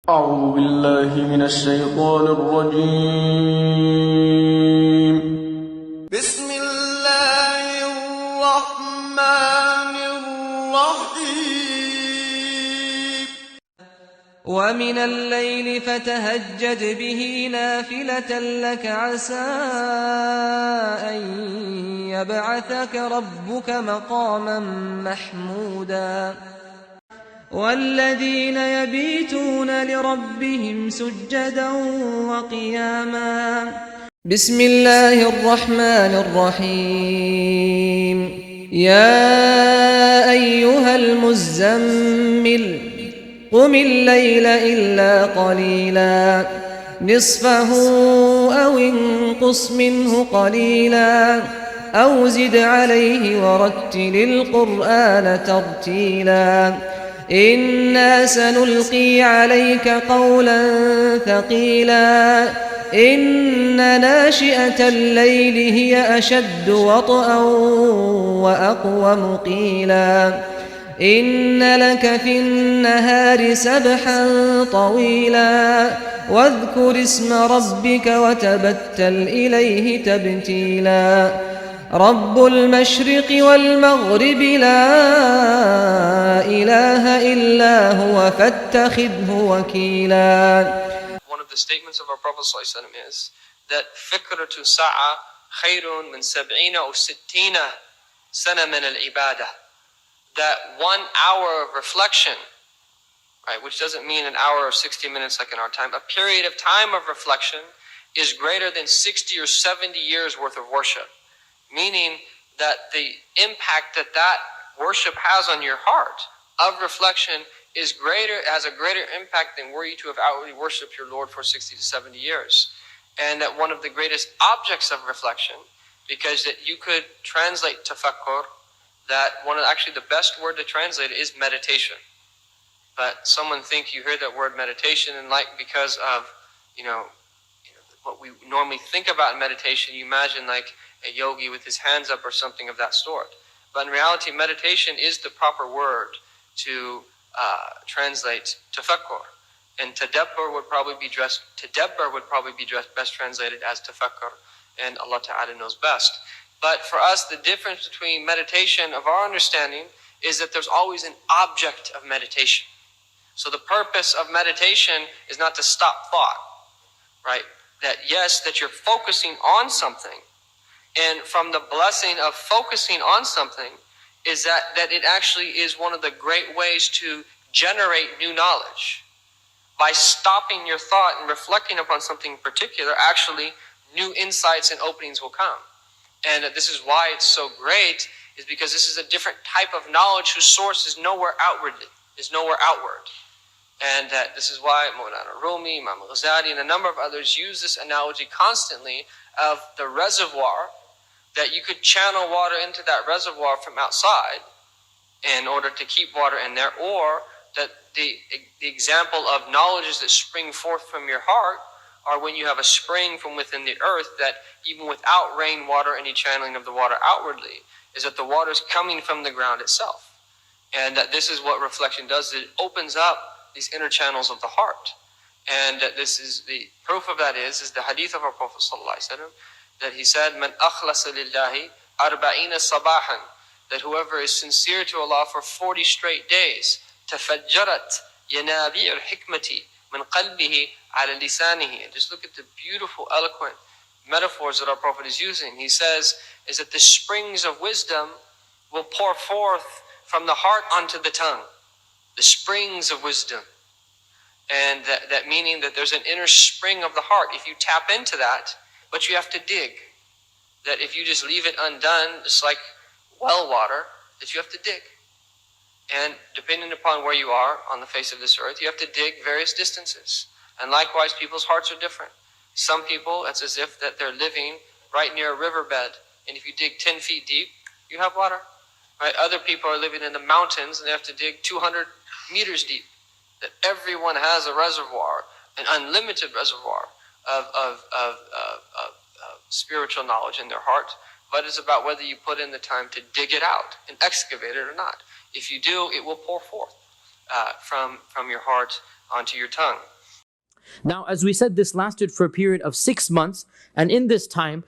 أعوذ بالله من الشيطان الرجيم. بسم الله الرحمن الرحيم. ومن الليل فتهجد به نافلة لك عسى أن يبعثك ربك مقاما محمودا والذين يبيتون لربهم سجدا وقياما. بسم الله الرحمن الرحيم. يا أيها المزمل قم الليل إلا قليلا نصفه أو انقص منه قليلا أو زد عليه ورتل القرآن ترتيلا إنا سنلقي عليك قولا ثقيلا إن ناشئة الليل هي أشد وطئا وأقوم قيلا إن لك في النهار سبحا طويلا واذكر اسم ربك وتبتل إليه تبتيلا رب المشرق والمغرب لا إله إلا هو فاتخذه وكيلا. One of the statements of our Prophet ﷺ is that fikratu sa'a khayrun min sab'ina or sittina sana min al-ibadah. That 1 hour of reflection, right, which doesn't mean an hour or 60 minutes like in our time, a period of time of reflection is greater than 60 or 70 years worth of worship. Meaning that the impact that that worship has on your heart of reflection is greater, has a greater impact than were you to have outwardly worshipped your Lord for 60 to 70 years. And that one of the greatest objects of reflection, because that you could translate tafakkur, that one of actually the best word to translate is meditation. But someone think you hear that word meditation and like because of what we normally think about in meditation, you imagine like a yogi with his hands up or something of that sort. But in reality, meditation is the proper word to translate tafakkur. And tadabbur would probably be best translated as tafakkur, and Allah Ta'ala knows best. But for us, the difference between meditation of our understanding is that there's always an object of meditation. So the purpose of meditation is not to stop thought, right? That yes, that you're focusing on something. And from the blessing of focusing on something is that it actually is one of the great ways to generate new knowledge. By stopping your thought and reflecting upon something in particular, actually new insights and openings will come. And this is why it's so great, is because this is a different type of knowledge whose source is nowhere outward. And this is why Mawlana Rumi, Imam Ghazali, and a number of others use this analogy constantly of the reservoir, that you could channel water into that reservoir from outside in order to keep water in there, or that the example of knowledges that spring forth from your heart are when you have a spring from within the earth, that even without rainwater, any channeling of the water outwardly, is that the water is coming from the ground itself. And that this is what reflection does, it opens up these inner channels of the heart. And this is the proof of that is the hadith of our Prophet ﷺ, that he said, "Man akhlasa lillahi arba'ina sabahan," that whoever is sincere to Allah for 40 straight days, tafajjarat yanabi' al-hikmati min qalbihi ala lisanihi. And just look at the beautiful, eloquent metaphors that our Prophet is using. He says, is that the springs of wisdom will pour forth from the heart onto the tongue. The springs of wisdom. And that meaning that there's an inner spring of the heart. If you tap into that, but you have to dig. That if you just leave it undone, just like well water, that you have to dig. And depending upon where you are on the face of this earth, you have to dig various distances. And likewise, people's hearts are different. Some people, it's as if that they're living right near a riverbed. And if you dig 10 feet deep, you have water. Right? Other people are living in the mountains and they have to dig 200 meters deep. That everyone has a reservoir, an unlimited reservoir of spiritual knowledge in their heart. But it's about whether you put in the time to dig it out and excavate it or not. If you do, it will pour forth from your heart onto your tongue. Now, as we said, this lasted for a period of 6 months, and in this time,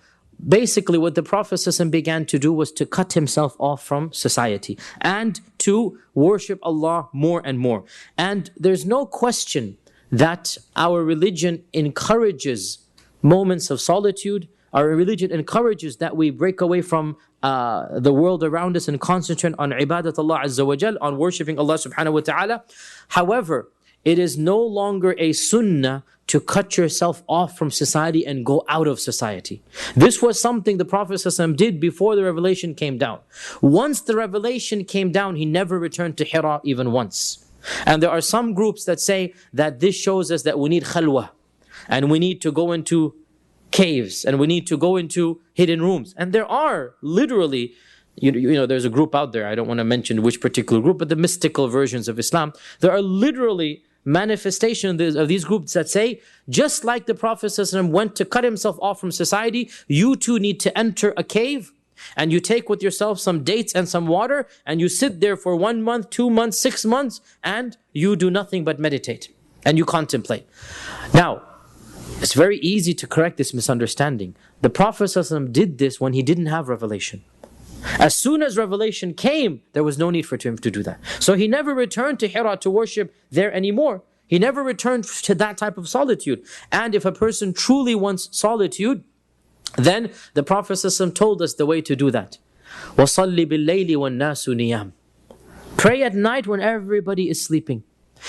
basically what the Prophet ﷺ began to do was to cut himself off from society and to worship Allah more and more. And there's no question that our religion encourages moments of solitude. Our religion encourages that we break away from the world around us and concentrate on ibadat Allah Azza wa Jal, on worshipping Allah subhanahu wa ta'ala. However, it is no longer a sunnah to cut yourself off from society and go out of society. This was something the Prophet ﷺ did before the revelation came down. Once the revelation came down, he never returned to Hira even once. And there are some groups that say that this shows us that we need khalwa, and we need to go into caves, and we need to go into hidden rooms. And there are literally, you know, there's a group out there, I don't want to mention which particular group, but the mystical versions of Islam. There are literally manifestations of these groups that say, just like the Prophet ﷺ went to cut himself off from society, you too need to enter a cave, and you take with yourself some dates and some water, and you sit there for 1 month, 2 months, 6 months, and you do nothing but meditate, and you contemplate. Now, it's very easy to correct this misunderstanding. The Prophet ﷺ did this when he didn't have revelation. As soon as revelation came, there was no need for him to do that. So he never returned to Hira to worship there anymore. He never returned to that type of solitude. And if a person truly wants solitude, then the Prophet ﷺ told us the way to do that. وَصَلِّ بِاللَّيْلِ وَالنَّاسُ نِيَامٌ. Pray at night when everybody is sleeping.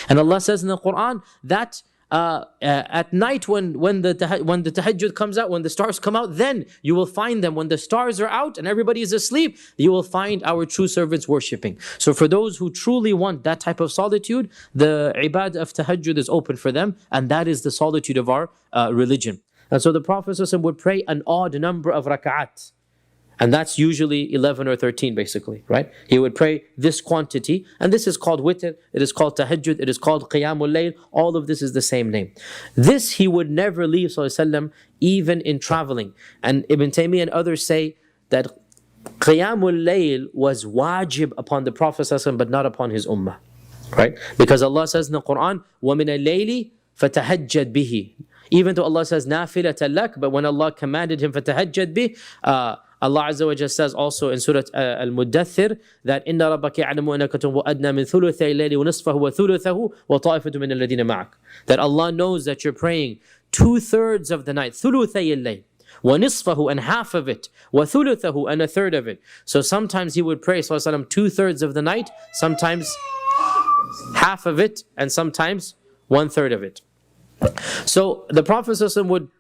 And Allah says in the Quran that at night when the tahajjud comes out, when the stars come out, then you will find them. When the stars are out and everybody is asleep, you will find our true servants worshipping. So for those who truly want that type of solitude, the ibadah of tahajjud is open for them, and that is the solitude of our religion. And so the Prophet ﷺ would pray an odd number of rak'at. And that's usually 11 or 13 basically, right? He would pray this quantity, and this is called witr, it is called tahajjud, it is called qiyamul layl, all of this is the same name. This he would never leave, ﷺ, even in traveling. And Ibn Taymiyyah and others say that qiyamul layl was wajib upon the Prophet ﷺ, but not upon his ummah, right? Because Allah says in the Quran, وَمِنَ اللَّيْلِ فَتَهَجَّدْ بِهِ. Even though Allah says نَافِلَةً لَكَ, but when Allah commanded him فَتَهَجَّدْ بِهِ, Allah Azza wa Jalla says also in Surah Al-Muddathir that إِنَّ رَبَّكَ يَعْلَمُ أَنَّكَ تُنْبُ أَدْنَى مِنْ ثُلُثَيِ اللَّيْلِ وَنِصْفَهُ وَثُلُثَهُ وَطَائِفَةٌ مِنَ الَّذِينَ مَعَكَ. That Allah knows that you're praying 2/3 of the night, ثُلُثَيِ اللَّيْلِ, وَنِصْفَهُ, and half of it, وَثُلُثَهُ, and a third of it. So sometimes he would pray, sallallahu alaihi wasallam, 2/3 of the night, sometimes half of it, and sometimes 1/3 of it. So the Prophet ﷺ would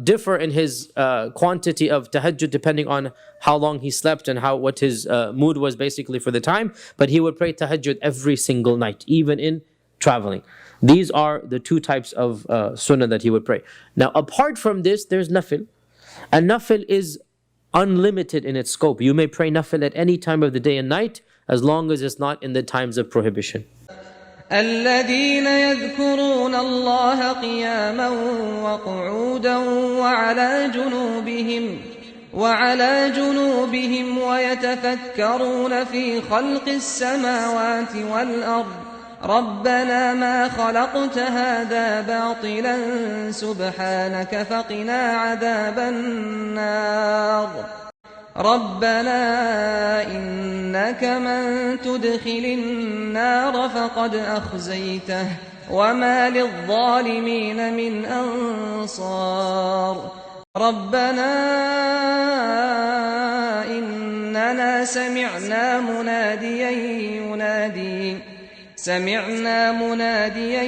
differ in his quantity of tahajjud depending on how long he slept and what his mood was basically for the time. But he would pray tahajjud every single night, even in traveling. These are the two types of sunnah that he would pray. Now apart from this, there's nafil. And nafil is unlimited in its scope. You may pray nafil at any time of the day and night, as long as it's not in the times of prohibition. الذين يذكرون الله قياما وقعودا وعلى جنوبهم ويتفكرون في خلق السماوات والأرض ربنا ما خلقت هذا باطلا سبحانك فقنا عذاب النار ربنا إنك من تدخل النار فقد أخزيته وما للظالمين من أنصار ربنا إننا سمعنا مناديا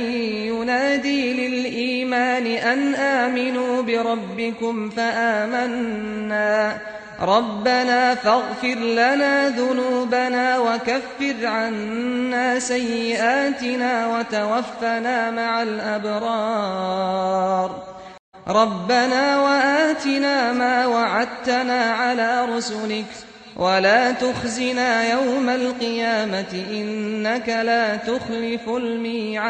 ينادي للإيمان أن آمنوا بربكم فآمنا ربنا فاغفر لنا ذنوبنا وكفر عنا سيئاتنا وتوفنا مع الأبرار ربنا وآتنا ما وعدتنا على رسلك ولا تخزنا يوم القيامة إنك لا تخلف الميعاد.